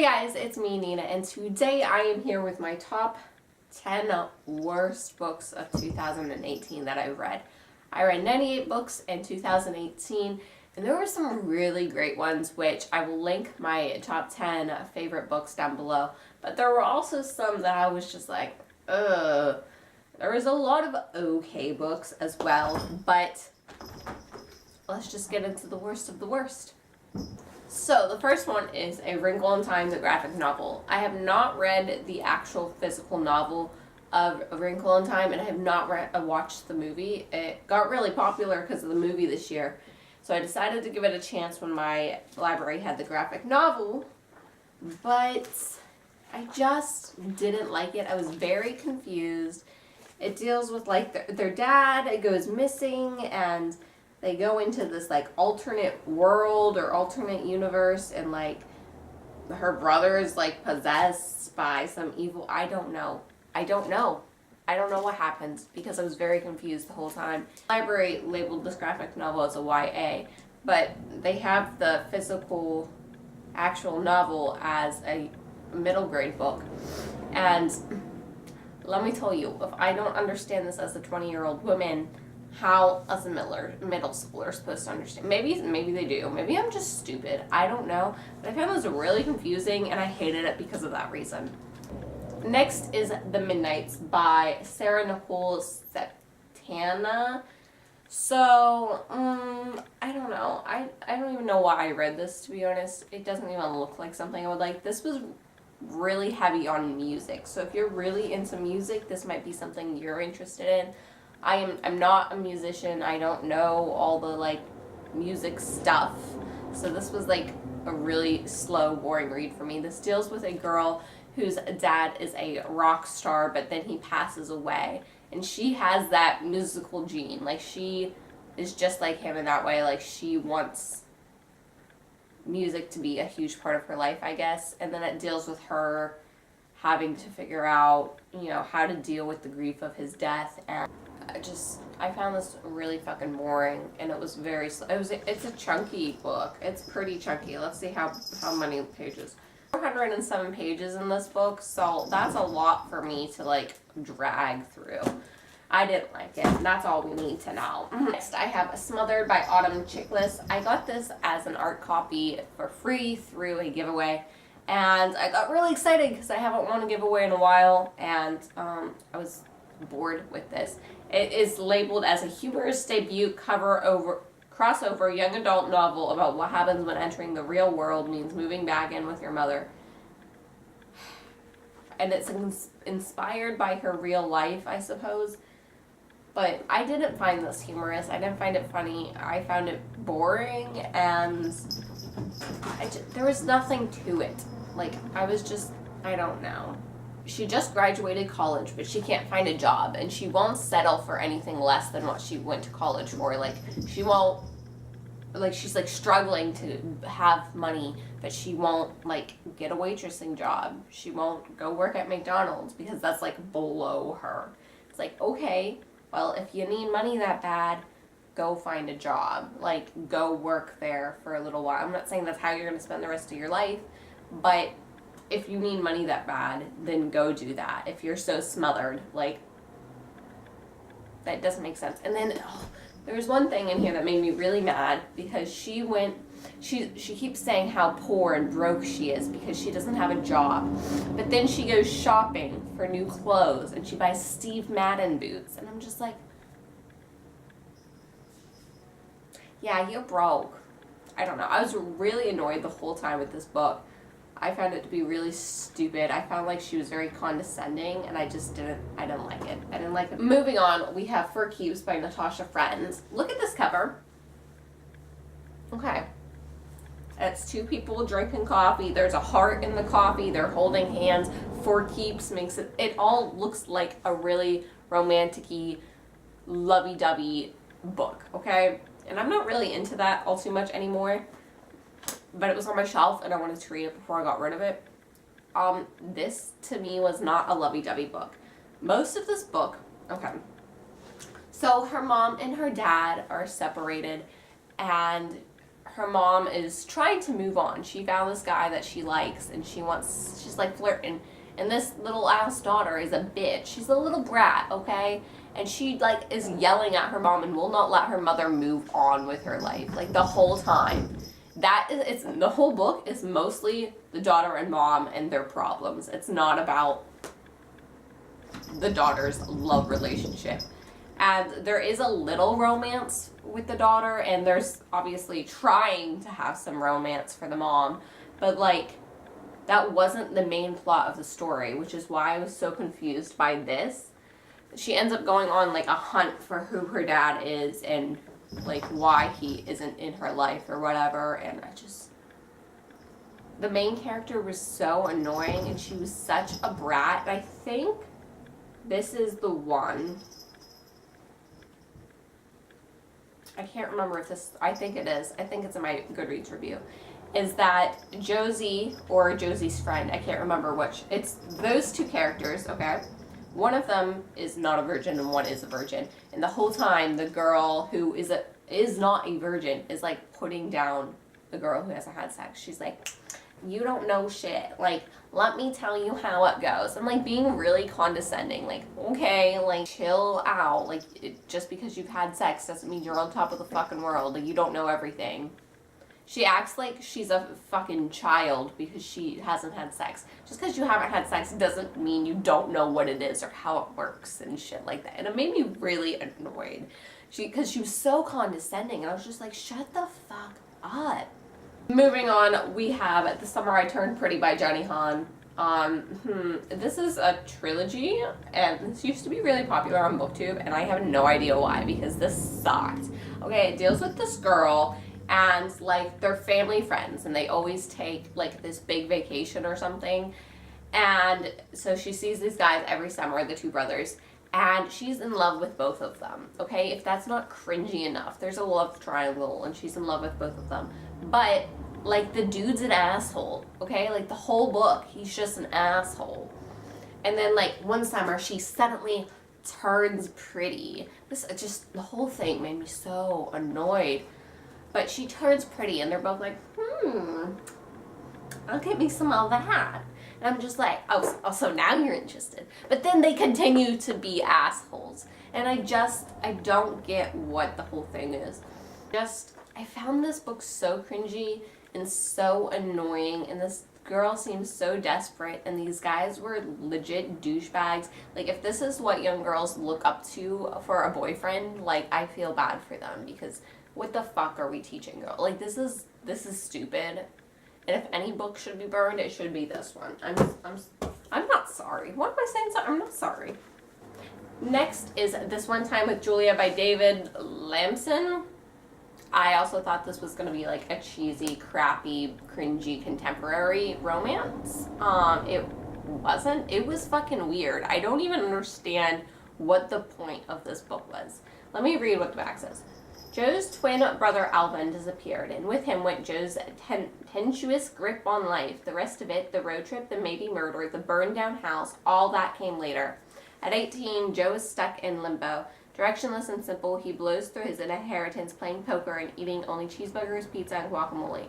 Hey guys, it's me, Nina, and today I am here with my top 10 worst books of 2018 that I've read. I read 98 books in 2018, and there were some really great ones, which I will link my top 10 favorite books down below. But there were also some that I was just like, ugh. There was a lot of okay books as well, but let's just get into the worst of the worst. So the first one is A Wrinkle in Time, the graphic novel. I have not read the actual physical novel of A Wrinkle in Time, and I have not watched the movie. It got really popular because of the movie this year, so I decided to give it a chance when my library had the graphic novel, but I just didn't like it. I was very confused. It deals with like their dad goes missing, and they go into this like alternate world or alternate universe, and like her brother is like possessed by some evil. I don't know what happens because I was very confused the whole time. The library labeled this graphic novel as a YA, but they have the physical actual novel as a middle grade book. And let me tell you, if I don't understand this as a 20-year-old woman, how is a middle schooler supposed to understand? Maybe they do. Maybe I'm just stupid. I don't know. But I found this really confusing, and I hated it because of that reason. Next is The Midnights by Sarah Nicole Septana. So, I don't know. I don't even know why I read this, to be honest. It doesn't even look like something I would like. This was really heavy on music. So if you're really into music, this might be something you're interested in. I'm not a musician. I don't know all the like music stuff. So this was like a really slow, boring read for me. This deals with a girl whose dad is a rock star, but then he passes away. And she has that musical gene. Like, she is just like him in that way. Like, she wants music to be a huge part of her life, I guess. And then it deals with her having to figure out, you know, how to deal with the grief of his death. And I found this really fucking boring, and it was very slow. It's a chunky book. It's pretty chunky. Let's see how many pages. 407 pages in this book, so that's a lot for me to like drag through. I didn't like it. That's all we need to know. Next, I have Smothered by Autumn Chickless. I got this as an art copy for free through a giveaway, and I got really excited because I haven't won a giveaway in a while, and I was bored with this. It is labeled as a humorous debut crossover young adult novel about what happens when entering the real world means moving back in with your mother. And it's inspired by her real life, I suppose. But I didn't find this humorous. I didn't find it funny. I found it boring, and there was nothing to it. Like, I don't know. She just graduated college, but she can't find a job, and she won't settle for anything less than what she went to college for. Like, she won't, like, she's like struggling to have money, but she won't like get a waitressing job. She won't go work at McDonald's because that's like below her. It's like, okay, well, if you need money that bad, go find a job. Like, go work there for a little while. I'm not saying that's how you're going to spend the rest of your life, but if you need money that bad, then go do that. If you're so smothered, like, that doesn't make sense. And then there was one thing in here that made me really mad because she keeps saying how poor and broke she is because she doesn't have a job. But then she goes shopping for new clothes and she buys Steve Madden boots. And I'm just like, yeah, you're broke. I don't know. I was really annoyed the whole time with this book. I found it to be really stupid. I found like she was very condescending, and I didn't like it. I didn't like it. Moving on, we have Fur Keeps by Natasha Friends. Look at this cover. Okay. It's two people drinking coffee. There's a heart in the coffee. They're holding hands. For Keeps makes it all looks like a really romantic-y, lovey-dovey book, okay? And I'm not really into that all too much anymore. But it was on my shelf, and I wanted to read it before I got rid of it. This, to me, was not a lovey-dovey book. Most of this book, okay. So her mom and her dad are separated, and her mom is trying to move on. She found this guy that she likes, and she's like flirting. And this little ass daughter is a bitch. She's a little brat, okay? And she like is yelling at her mom and will not let her mother move on with her life, like the whole time. It's the whole book is mostly the daughter and mom and their problems. It's not about the daughter's love relationship. And there is a little romance with the daughter, and there's obviously trying to have some romance for the mom, but like that wasn't the main plot of the story, which is why I was so confused by this. She ends up going on like a hunt for who her dad is and like why he isn't in her life or whatever, and the main character was so annoying and she was such a brat. I think this is the one. I can't remember if this, I think it is. I think it's in my Goodreads review. Is that Josie or Josie's friend? I can't remember which. It's those two characters, okay? One of them is not a virgin and one is a virgin. And the whole time, the girl who is not a virgin is like putting down the girl who hasn't had sex. She's like, you don't know shit. Like, let me tell you how it goes. I'm like being really condescending. Like, okay, like chill out. Like, just because you've had sex doesn't mean you're on top of the fucking world. Like, you don't know everything. She acts like she's a fucking child because she hasn't had sex. Just because you haven't had sex doesn't mean you don't know what it is or how it works and shit like that. And it made me really annoyed. Because she was so condescending, and I was just like, shut the fuck up. Moving on, we have The Summer I Turned Pretty by Jenny Han. This is a trilogy, and this used to be really popular on BookTube, and I have no idea why, because this sucked. Okay, it deals with this girl, and like they're family friends, and they always take like this big vacation or something, and so she sees these guys every summer, the two brothers, and she's in love with both of them. Okay, if that's not cringy enough, there's a love triangle, and she's in love with both of them, but like the dude's an asshole. Okay, like the whole book, he's just an asshole. And then like one summer, she suddenly turns pretty. The whole thing made me so annoyed. But she turns pretty, and they're both like, I'll get me some of that. And I'm just like, oh, so now you're interested. But then they continue to be assholes. And I don't get what the whole thing is. I found this book so cringy and so annoying, and this girl seems so desperate, and these guys were legit douchebags. Like, if this is what young girls look up to for a boyfriend, like, I feel bad for them, because what the fuck are we teaching girls? Like, this is stupid. And if any book should be burned, it should be this one. I'm not sorry. What am I saying? I'm not sorry. Next is This One Time with Julia by David Lamson. I also thought this was going to be like a cheesy, crappy, cringy contemporary romance. It wasn't. It was fucking weird. I don't even understand what the point of this book was. Let me read what the back says. Joe's twin brother Alvin disappeared, and with him went Joe's tenuous grip on life. The rest of it, the road trip, the maybe murder, the burned down house, all that came later. At 18, Joe is stuck in limbo. Directionless and simple, he blows through his inheritance playing poker and eating only cheeseburgers, pizza, and guacamole.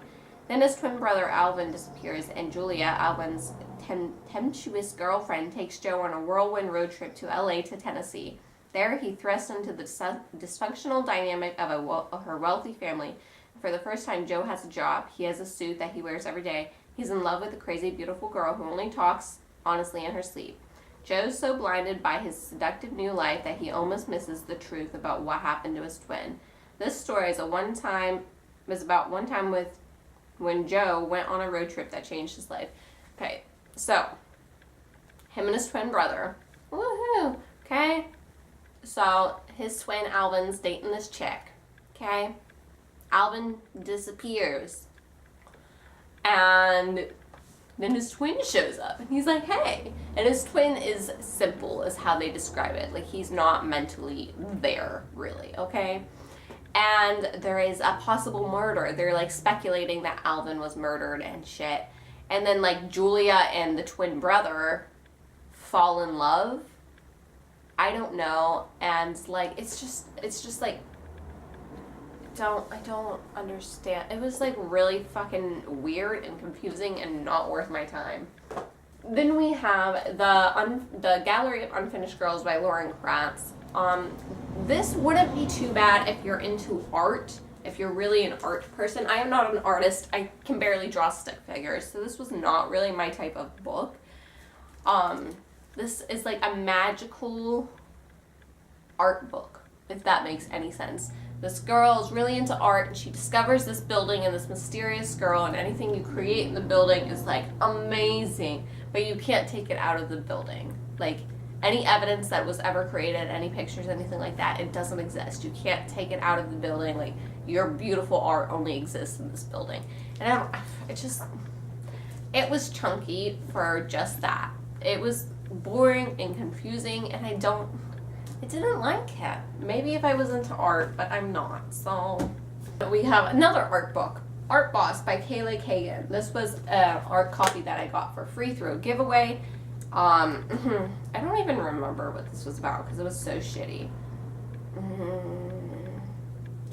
Then his twin brother Alvin disappears, and Julia, Alvin's tempestuous girlfriend, takes Joe on a whirlwind road trip to LA to Tennessee. There, he thrusts into the dysfunctional dynamic of her wealthy family. For the first time, Joe has a job. He has a suit that he wears every day. He's in love with a crazy, beautiful girl who only talks honestly in her sleep. Joe's so blinded by his seductive new life that he almost misses the truth about what happened to his twin. This story is about one time when Joe went on a road trip that changed his life. Okay, so him and his twin brother. Woohoo! Okay, so his twin Alvin's dating this chick. Okay, Alvin disappears, and then his twin shows up, and he's like, hey. And his twin is simple, is how they describe it. Like, he's not mentally there, really, okay? And there is a possible murder. They're, like, speculating that Alvin was murdered and shit. And then, like, Julia and the twin brother fall in love. I don't know. And, like, it's just like, don't understand. It was like really fucking weird and confusing and not worth my time. Then we have the Gallery of Unfinished Girls by Lauren Kratz. This wouldn't be too bad if you're into art, if you're really an art person. I am not an artist. I can barely draw stick figures, so this was not really my type of book. This is like a magical art book, if that makes any sense. This girl is really into art, and she discovers this building and this mysterious girl, and anything you create in the building is like amazing, but you can't take it out of the building. Like any evidence that was ever created, any pictures, anything like that, it doesn't exist. You can't take it out of the building. Like your beautiful art only exists in this building. And it was chunky for just that. It was boring and confusing, and I didn't like it. Maybe if I was into art, but I'm not. So we have another art book, Art Boss by Kayla Kagan. This was an art copy that I got for free through a giveaway. I don't even remember what this was about because it was so shitty.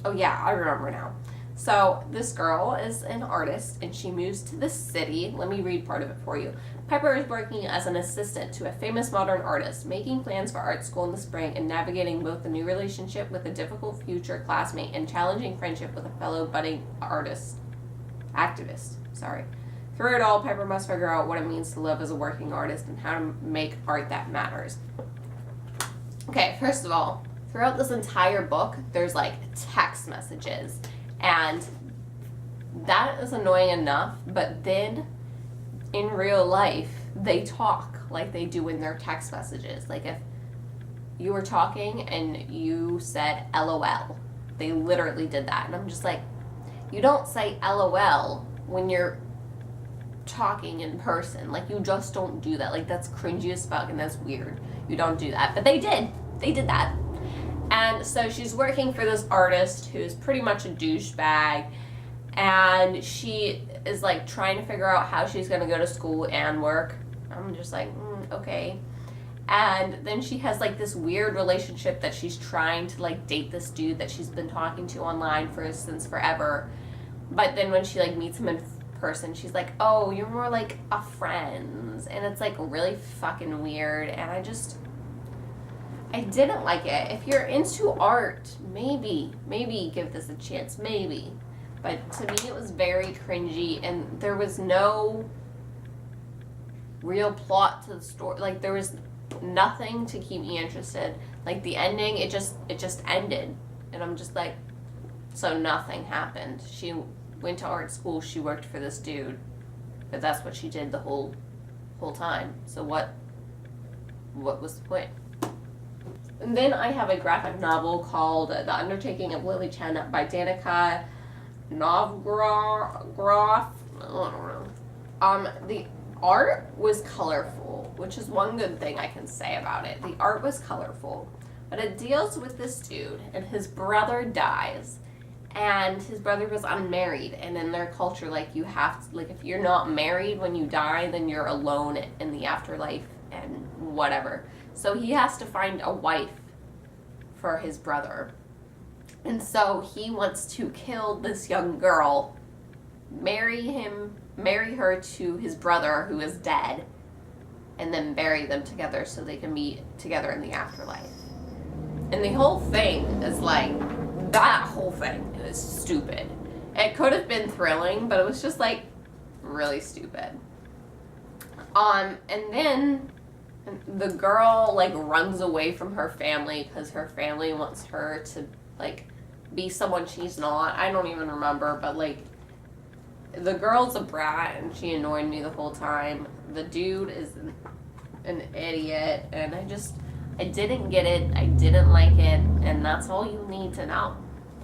Oh yeah, I remember now. So this girl is an artist and she moves to the city. Let me read part of it for you. Piper is working as an assistant to a famous modern artist, making plans for art school in the spring and navigating both the new relationship with a difficult future classmate and challenging friendship with a fellow budding activist. Through it all, Piper must figure out what it means to live as a working artist and how to make art that matters. Okay, first of all, throughout this entire book, there's like text messages. And that is annoying enough, but then in real life, they talk like they do in their text messages. Like if you were talking and you said LOL, they literally did that. And I'm just like, you don't say LOL when you're talking in person. Like you just don't do that. Like that's cringy as fuck and that's weird. You don't do that. But they did that. And so she's working for this artist who's pretty much a douchebag, and she is like trying to figure out how she's going to go to school and work. I'm just like, okay. And then she has like this weird relationship that she's trying to like date this dude that she's been talking to online since forever. But then when she like meets him in person, she's like, oh, you're more like a friend. And it's like really fucking weird. And I didn't like it. If you're into art, maybe give this a chance, maybe. But to me, it was very cringy, and there was no real plot to the story. Like, there was nothing to keep me interested. Like, the ending, it just ended. And I'm just like, so nothing happened. She went to art school, she worked for this dude. But that's what she did the whole time. So what was the point? And then I have a graphic novel called The Undertaking of Lily Chen by Danica Novgroff. I don't know. The art was colorful, which is one good thing I can say about it. The art was colorful, but it deals with this dude, and his brother dies, and his brother was unmarried, and in their culture, like, you have to, like, if you're not married when you die, then you're alone in the afterlife and whatever. So he has to find a wife for his brother. And so he wants to kill this young girl, marry her to his brother who is dead, and then bury them together so they can be together in the afterlife. And the whole thing is like, that whole thing is stupid. It could have been thrilling, but it was just like really stupid. And then the girl like runs away from her family because her family wants her to like be someone she's not. I don't even remember, but like the girl's a brat and she annoyed me the whole time. The dude is an idiot, and I didn't get it. I didn't like it, and that's all you need to know.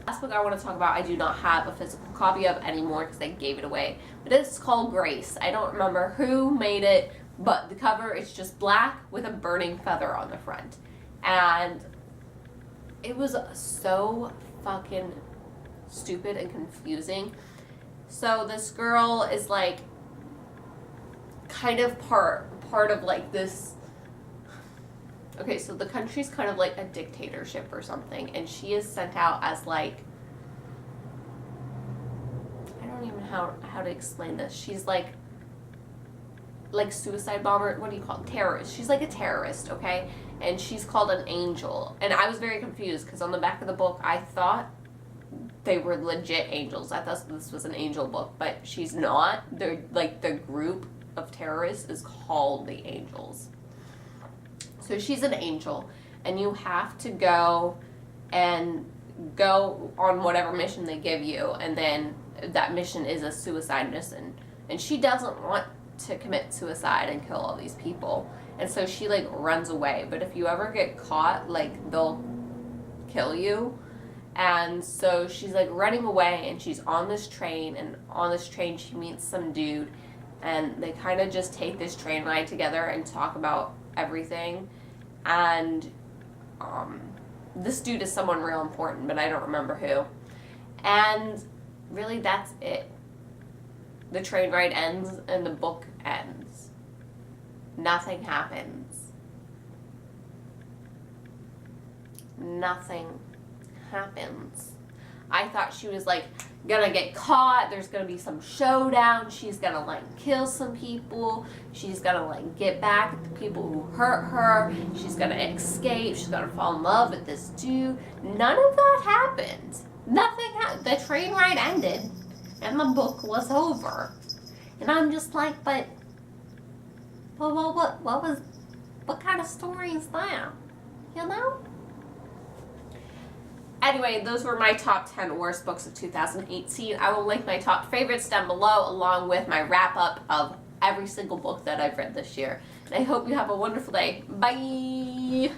Last book I want to talk about, I do not have a physical copy of anymore because I gave it away, but it's called Grace. I don't remember who made it, but the cover is just black with a burning feather on the front. And it was so fucking stupid and confusing. So this girl is like kind of part of like this. Okay, so the country's kind of like a dictatorship or something, and she is sent out as like how to explain this. She's like suicide bomber, what do you call it? Terrorist. She's like a terrorist, okay? And she's called an angel. And I was very confused because on the back of the book, I thought they were legit angels. I thought this was an angel book, but she's not. They're like, the group of terrorists is called the Angels. So she's an angel, and you have to go on whatever mission they give you, and then that mission is a suicide mission. And she doesn't want to commit suicide and kill all these people, and so she like runs away. But if you ever get caught, like, they'll kill you. And so she's like running away, and she's on this train, and on this train she meets some dude, and they kind of just take this train ride together and talk about everything. And this dude is someone real important, but I don't remember who. And really, that's it. The train ride ends and the book ends. Nothing happens. Nothing happens. I thought she was like gonna get caught, there's gonna be some showdown, she's gonna like kill some people, she's gonna like get back at the people who hurt her, she's gonna escape, she's gonna fall in love with this dude. None of that happened. Nothing happened. The train ride ended and the book was over. And I'm just like, but what kind of story is that? You know? Anyway, those were my top 10 worst books of 2018. I will link my top favorites down below, along with my wrap-up of every single book that I've read this year. And I hope you have a wonderful day. Bye!